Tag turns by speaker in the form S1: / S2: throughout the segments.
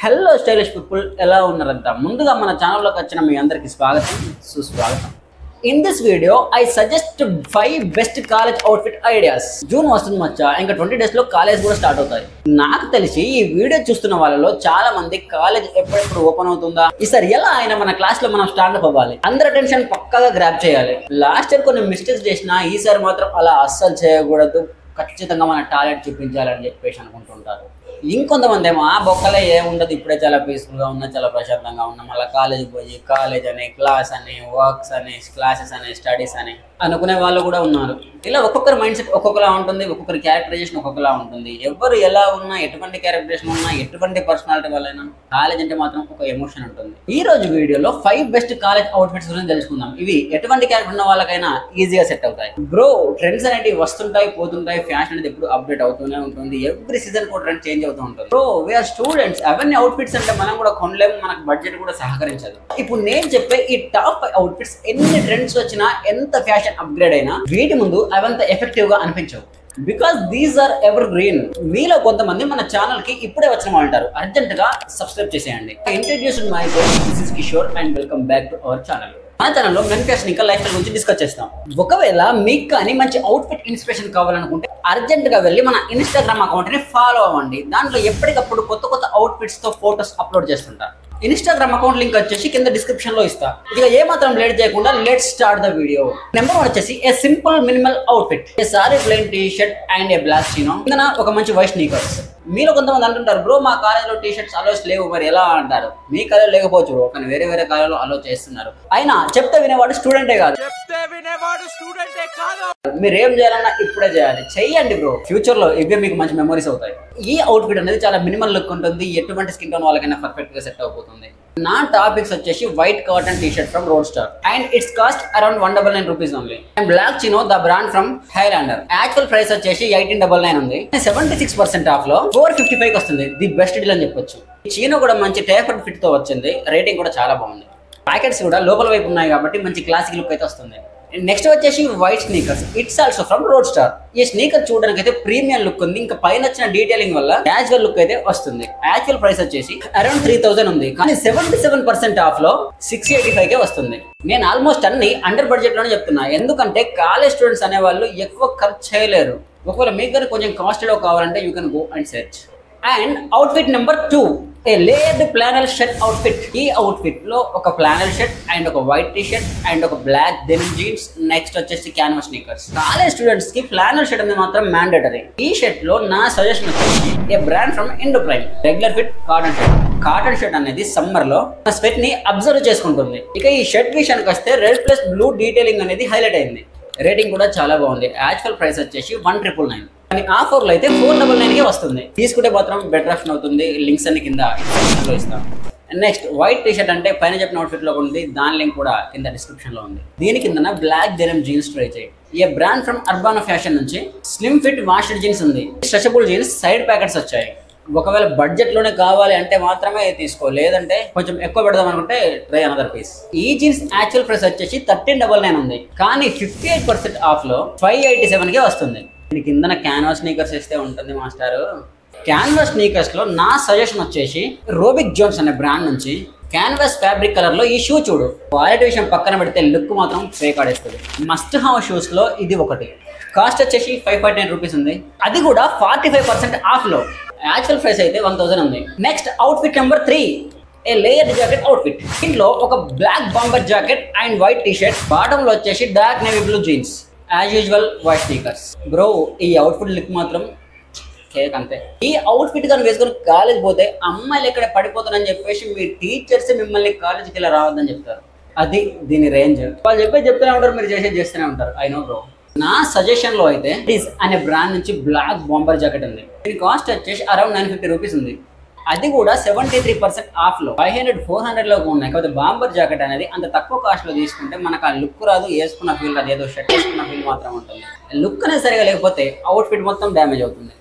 S1: Hello stylish people, ఎలా ఉన్నారంతా? ముందుగా మన ఛానల్లోకి వచ్చిన మీ అందరికీ స్వాగతం, సుస్వాగతం. In this video I suggest 5 best college outfit ideas. June వస్తుంది మచ్చా, ఇంకా 20 days లో కాలేజ్ కూడా స్టార్ట్ అవుతాయి. నాకు తెలిసి ఈ వీడియో చూస్తున్న వాళ్ళలో చాలా మంది కాలేజ్ ఎప్పుడెప్పుడు ఓపెన్ అవుతుందా, ఈసారి ఎలా అయినా మన క్లాస్ లో మనం స్టాండప్ అవ్వాలి, అందరి అటెన్షన్ పక్కాగా గ్రాప్ చేయాలి. లాస్ట్ ఇయర్ కొన్ని మిస్టేక్స్ చేసినా ఈసారి మాత్రం అలా అస్సలు చేయకూడదు, ఖచ్చితంగా మన టాలెంట్ చూపించాలని చెప్పేసి అనుకుంటుంటారు. ఇంకొంతమంది ఏమో ఆ బొక్కలే ఏముండదు, ఇప్పుడే చాలా పీస్ఫుల్గా ఉన్నా, చాలా ప్రశాంతంగా ఉన్నా, మళ్ళీ కాలేజీకి పోయి కాలేజ్ అని, క్లాస్ అని, వర్క్స్ అని, క్లాసెస్ అని, స్టడీస్ అని అనుకునే వాళ్ళు కూడా ఉన్నారు. ఇలా ఒక్కొక్కరి మైండ్ సెట్ ఒక్కొక్కలా ఉంటుంది, ఒక్కొక్కరి క్యారెక్టరైజేషన్ ఒక్కొక్కలా ఉంటుంది. ఎవరు ఎలా ఉన్నా, ఎటువంటి క్యారెక్టరైజేషన్ ఉన్నా, ఎటువంటి పర్సనాలిటీ వాళ్ళైనా కాలేజ్ అంటే మాత్రం ఒక ఎమోషన్ ఉంటుంది. ఈ రోజు వీడియోలో 5 బెస్ట్ కాలేజ్ అవుట్ఫిట్స్ గురించి తెలుసుకుందాం. ఇవి ఎటువంటి క్యారెక్టర్ ఉన్న వాళ్ళకైనా ఈజీగా సెట్ అవుతాయి. బ్రో, ట్రెండ్స్ అనేవి వస్తుంటాయి, పోతుంటాయి, ఫ్యాషన్ అనేది ఎప్పుడు అప్డేట్ అవుతూనే ఉంటుంది. ఎవ్రీ సీజన్ కూడా ట్రెండ్ చేంజ్ అవుతూ ఉంటుంది. బ్రో, వీఆర్ స్టూడెంట్స్, అవన్నీ అవుట్ఫిట్స్ అంటే మనం కూడా కొనలేము, మనకు బడ్జెట్ కూడా సహకరించదు. ఇప్పుడు నేను చెప్పే ఈ టాప్ 5 అవుట్ఫిట్స్ ఎన్ని ట్రెండ్స్ వచ్చినా, ఎంత ఫ్యాషన్ అప్గ్రేడ్ అయినా, వీటి ముందు అవంత ఎఫెక్టివ్ గా అనిపించవు. Because these are evergreen. మీలో కొంతమంది మన ఛానల్ కి ఇప్పుడే వచ్చిన వాళ్ళు ఉంటారు, అర్జెంట్ గా సబ్స్క్రైబ్ చేసేయండి. Introduce my self, this is Kishore and welcome back to our channel. మన ఛానల్లో మెన్ ఫ్యాషన్ ఇంకా లైఫ్ స్టైల్ గురించి డిస్కస్ చేస్తాం. ఒకవేళ మీకు కానీ మంచి అవుట్ఫిట్ ఇన్స్పిరేషన్ కావాలనుకుంటే అర్జెంట్ గా వెళ్ళి మన ఇన్స్టాగ్రామ్ అకౌంట్ ని ఫాలో అవ్వండి. దాంట్లో ఎప్పటికప్పుడు కొత్త కొత్త అవుట్ఫిట్స్ తో ఫోటోస్ అప్లోడ్ చేస్తుంటా. ఇన్స్టాగ్రామ్ అకౌంట్ లింక్ వచ్చేసి కింద డిస్క్రిప్షన్ లో ఇస్తా. ఇక ఏ మాత్రం లేట్ చేయకుండా let's start the video. Number 1 వచ్చేసి a simple minimal outfit. A sorry plain T shirt and a black chino, కింద ఒక మంచి వైట్ స్నీకర్స్. మీలో కొంతమంది అంటుంటారు, బ్రో మా కాలేజ్లో టీ షర్ట్స్ అలోస్ లేవు, మరి ఎలా అంటారు? మీ కాలేజ్ లేకపోవచ్చు బ్రో, కానీ వేరే వేరే కాలేజ్లో అలో చేస్తున్నారు. అయినా చెప్తే వినేవాడు స్టూడెంటే కాదు. మీరు ఏం చేయాలన్నా ఇప్పుడే చేయాలి, చెయ్యండి బ్రో. ఫ్యూచర్ లో ఇవే మీకు మంచి మెమరీస్ అవుతాయి. ఈ అవుట్ఫిట్ అనేది చాలా మినిమల్ లుక్ ఉంటుంది, ఎటువంటి స్కిన్ టోన్ వాళ్ళకైనా పర్ఫెక్ట్ గా సెట్ అయిపోతుంది. నా టాపిక్స్ వచ్చేసి white cotton T shirt from road star and it's cost around 199 rupees only. And black chino the brand from Highlander. Actual price వచ్చేసి 1899 ఉంది. 76% ఆఫ్ లో 455 వస్తుంది. ది బెస్ట్ డీల్ అని చెప్పొచ్చు. చీనో కూడా మంచి టేపర్డ్ ఫిట్ తో వచ్చింది, రేటింగ్ కూడా చాలా బాగుంది. ప్యాకెట్స్ కూడా లోపల వైపు ఉన్నాయి కాబట్టి మంచి క్లాసిక్ లుక్ అయితే వస్తుంది. నెక్స్ట్ వచ్చేసి white sneakers, it's also from road star. ఈ స్నీకర్ చూడడానికి అయితే ప్రీమియం లుక్ ఉంది, ఇంకా పైన వచ్చిన డీటెయిలింగ్ వల్ల క్యాజువల్ లుక్ అయితే వస్తుంది. యాక్చువల్ ప్రైస్ వచ్చేసి అరౌండ్ 3000 ఉంది, కానీ 77% ఆఫ్ లో 685 కే వస్తుంది. నేను ఆల్మోస్ట్ అన్ని అండర్ బడ్జెట్ లోనే చెప్తున్నా, ఎందుకంటే కాలేజ్ స్టూడెంట్స్ అనే వాళ్ళు ఎక్కువ ఖర్చు చేయలేరు. ఒకవేళ మీకు కానీ కొంచెం కాస్ట్లీలో కావాలంటే you can go and search. And outfit number 2, A layered ప్లానల్ shirt outfit. ఈ అవుట్ఫిట్ లో ఒక ప్లానల్ షర్ట్ అండ్ ఒక వైట్ టీ షర్ట్ అండ్ ఒక బ్లాక్ డెనిమ్ జీన్స్, నెక్స్ట్ వచ్చేసి క్యాన్వాస్ స్నీకర్స్. కాలేజ్ స్టూడెంట్స్ కి ప్లానల్ షర్ట్ అనేది మాత్రం మ్యాండేటరీ. ఈ షర్ట్ లో నా సజెషన్ వచ్చేసి a brand from Indo Prime, regular fit cotton shirt. Cotton shirt అనేది సమ్మర్ లో స్వెట్ ని అబ్జర్వ్ చేసుకుంటుంది. ఇక ఈ షర్ట్ విషయానికి వస్తే రెడ్ ప్లస్ బ్లూ డీటెయిలింగ్ అనేది హైలైట్ అయింది. రేటింగ్ కూడా చాలా బాగుంది. యాక్చువల్ ప్రైస్ వచ్చేసి 1999, కానీ ఆఫర్లో అయితే 499 కే వస్తుంది. తీసుకుంటే మాత్రం బెటర్ ఆప్షన్ అవుతుంది. లింక్స్ అన్ని కింద ఇస్తాం. నెక్స్ట్ వైట్ టీ షర్ట్ అంటే పైన చెప్పిన అవుట్ఫిట్ లో ఉంది, దాని లింక్ కూడా కింద డిస్క్రిప్షన్ లో ఉంది. దీని కింద బ్లాక్ డెనిమ్ జీన్స్ ట్రై చేయి. ఏ బ్రాండ్ ఫ్రమ్ అర్బానో ఫ్యాషన్ నుంచి స్లిమ్ ఫిట్ వాషెడ్ జీన్స్ ఉంది. స్ట్రెచబుల్ జీన్స్ సైడ్ ప్యాకెట్స్ వచ్చాయి. ఒకవేళ బడ్జెట్ లోనే కావాలి అంటే మాత్రమే తీసుకో, లేదంటే కొంచెం ఎక్కువ పెడదాం అనుకుంటే ట్రై అనదర్ పీస్. ఈ జీన్స్ యాక్చువల్ ప్రైస్ వచ్చేసి 1399 ఉంది, కానీ 58% ఆఫ్ లో 587 కే వస్తుంది. దీని కింద క్యాన్వాస్ స్నీకర్స్ ఇస్తే ఉంటుంది మాస్టర్. క్యాన్వాస్ స్నీకర్స్ లో నా సజెషన్ వచ్చేసి రోబిక్ జోన్స్ అనే బ్రాండ్ నుంచి క్యాన్వాస్ ఫ్యాబ్రిక్ కలర్ లో ఈ షూ చూడు. క్వాలిటీ విషయం పక్కన పెడితే లుక్ మాత్రం ఫేక్ ఆడేస్తుంది. మస్ట్ హావ్ షూస్ లో ఇది ఒకటి. కాస్ట్ వచ్చేసి 549 రూపీస్ ఉంది, అది కూడా 45% ఆఫ్ లో. యాక్చువల్ ప్రైస్ అయితే 1000 ఉంది. Next outfit number 3, a layered jacket outfit. దీంట్లో ఒక black bomber jacket and white T shirt, bottom లో వచ్చేసి dark navy blue jeans, as usual white sneakers. Bro, ఈ అవుట్ఫిట్ లుక్ మాత్రం కేక్ అంతే. ఈ అవుట్ఫిట్ కానీ వేసుకొని కాలేజ్ పోతే అమ్మాయిలు ఎక్కడ పడిపోతారని చెప్పేసి మీ టీచర్స్ మిమ్మల్ని కాలేజ్కి ఇలా రావద్దని చెప్తారు. అది దీని రేంజ్. వాళ్ళు చెప్తూనే ఉంటారు, మీరు చేస్తూనే ఉంటారు. I know bro. నా సజెషన్ లో అయితే డిస్ అనే బ్రాండ్ నుంచి బ్లాక్ బాంబర్ జాకెట్ ఉంది. దీని కాస్ట్ వచ్చేసి అరౌండ్ 950 రూపీస్ ఉంది, అది కూడా 73% ఆఫ్ లో. 500-400 లో ఉన్నాయి. కాకపోతే బాంబర్ జాకెట్ అనేది అంత తక్కువ కాస్ట్ లో తీసుకుంటే మనకు ఆ లుక్ రాదు, వేసుకున్న ఫీల్ రాదు, ఏదో షర్ట్ వేసుకున్న ఫీల్ మాత్రం ఉంటుంది. లుక్ అనేది సరిగా లేకపోతే అవుట్ఫిట్ మొత్తం డ్యామేజ్ అవుతుంది.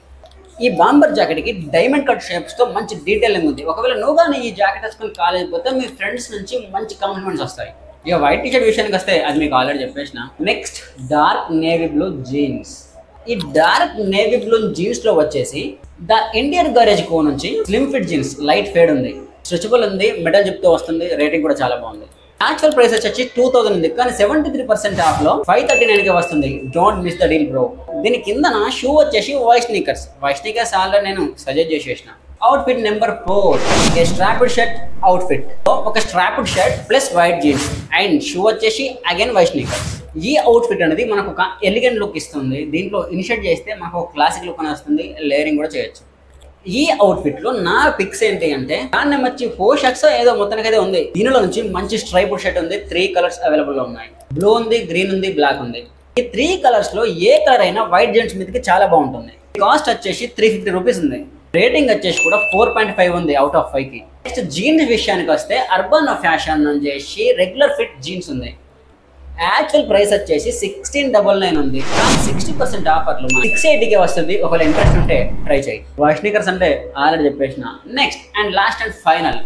S1: ఈ బాంబర్ జాకెట్ కి డైమండ్ కట్ షేప్స్ తో మంచి డీటెయిలింగ్ ఉంది. ఒకవేళ నువ్వు కానీ ఈ జాకెట్ వేసుకొని కాలేజ్ పోతే మీ ఫ్రెండ్స్ నుంచి మంచి కాంప్లిమెంట్స్ వస్తాయి. ఇక వైట్ టీ షర్ట్ విషయానికి వస్తే అది మీకు ఆల్రెడీ చెప్పేసిన. Next dark navy blue jeans. ఈ డార్క్ నేవీ బ్లూ జీన్స్ లో వచ్చేసి ద ఇండియన్ గరేజ్ కో నుంచి slim fit jeans light fade ఉంది, స్ట్రెచబుల్ ఉంది, మెటల్ జిప్ తో వస్తుంది, రేటింగ్ కూడా చాలా బాగుంది. యాక్చువల్ ప్రైస్ వచ్చి 2000 ఉంది, కానీ 73% ఆఫ్ లో 539 కి వస్తుంది. Don't miss the deal bro. దీని కిందన షూ వచ్చేసి వైట్ స్నీకర్స్ ఆల్రెడీ నేను సజెస్ట్ చేసేసిన. Outfit number 4 a strapped shirt outfit. ఒక strapped shirt plus white jeans and shoe వచ్చేసి అగైన్ వైట్ స్నీకర్స్. ఈ అవుట్ఫిట్ అనేది మనకు ఒక ఎలిగెంట్ లుక్ ఇస్తుంది. దీంట్లో ఇన్షర్ట్ చేస్తే మనకు క్లాసిక్ లుక్ అని వస్తుంది, లేయరింగ్ కూడా చేయొచ్చు. ఈ అవుట్ఫిట్ లో నా పిక్స్ ఏంటి అంటే దాన్ని వచ్చి 4 షర్ట్స్ ఏదో మొత్తానికైతే ఉంది. దీనిలో నుంచి మంచి స్ట్రైప్డ్ షర్ట్ ఉంది, 3 కలర్స్ అవైలబుల్ గా ఉన్నాయి. బ్లూ ఉంది, గ్రీన్ ఉంది, బ్లాక్ ఉంది. ఈ 3 కలర్స్ లో ఏ కలర్ అయినా వైట్ జెంట్స్ మీదకి చాలా బాగుంటుంది. కాస్ట్ వచ్చేసి 350 రూపీస్ ఉంది. రేటింగ్ వచ్చేసి కూడా 4.5 ఉంది అవుట్ ఆఫ్ 5 కి. నెక్స్ట్ జీన్స్ విషయానికి వస్తే అర్బన్ ఫ్యాషన్ నుంచి రెగ్యులర్ ఫిట్ జీన్స్ ఉంది. యాక్చువల్ ప్రైస్ వచ్చేసి 1699 ఉంది, కానీ 60% ఆఫర్లు 680కి వస్తుంది. ఒకవేళ ఇంట్రెస్ట్ ఉంటే ట్రై చేయి. వైట్ స్నీకర్స్ అంటే ఆల్రెడీ చెప్పేసిన. Next and last and final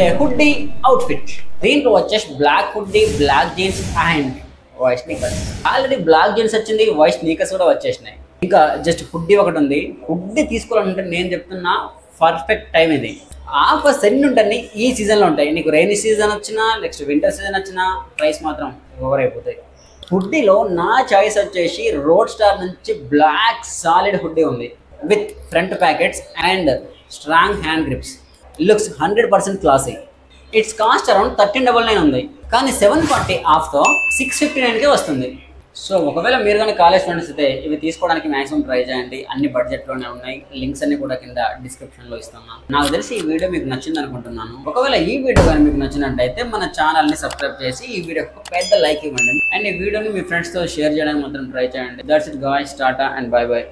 S1: a hoodie outfit. దీంట్లో వచ్చేసి black hoodie, black jeans and white sneakers. Already black jeans వచ్చింది, వైట్ స్నీకర్స్ కూడా వచ్చేసినాయి. ఇంకా జస్ట్ హుడ్డీ ఒకటి ఉంది. హుడ్డీ తీసుకోవాలంటే నేను చెప్తున్నా పర్ఫెక్ట్ టైం ఇది. ఆఫర్స్ ఎన్ని ఉంటాయి ఈ సీజన్లో ఉంటాయి. నీకు రైనీ సీజన్ వచ్చినా, నెక్స్ట్ వింటర్ సీజన్ వచ్చినా ప్రైస్ మాత్రం ఓవర్ అయిపోతాయి. హుడ్డీలో నా చాయిస్ వచ్చేసి రోడ్ స్టార్ నుంచి బ్లాక్ సాలిడ్ హుడ్డీ ఉంది with front packets and strong hand grips. Looks 100% classy. It's cost around 1399 ఉంది, కానీ 740 ఆఫ్తో 659కే వస్తుంది. సో ఒకవేళ మీరు కానీ కాలేజ్ ఫ్రెండ్స్ అయితే ఇవి తీసుకోవడానికి మాక్సిమం ట్రై చేయండి. అన్ని బడ్జెట్లోనే ఉన్నాయి. లింక్స్ అన్ని కూడా కింద డిస్క్రిప్షన్లో ఇస్తున్నాను. నాకు తెలిసి ఈ వీడియో మీకు నచ్చింది అనుకుంటున్నాను. ఒకవేళ ఈ వీడియో కానీ మీకు నచ్చినట్టయితే మన ఛానల్ని సబ్స్క్రైబ్ చేసి ఈ వీడియోకి పెద్ద లైక్ ఇవ్వండి. అండ్ ఈ వీడియోని మీ ఫ్రెండ్స్తో షేర్ చేయడానికి మాత్రం ట్రై చేయండి. That's it guys, Tata and by by.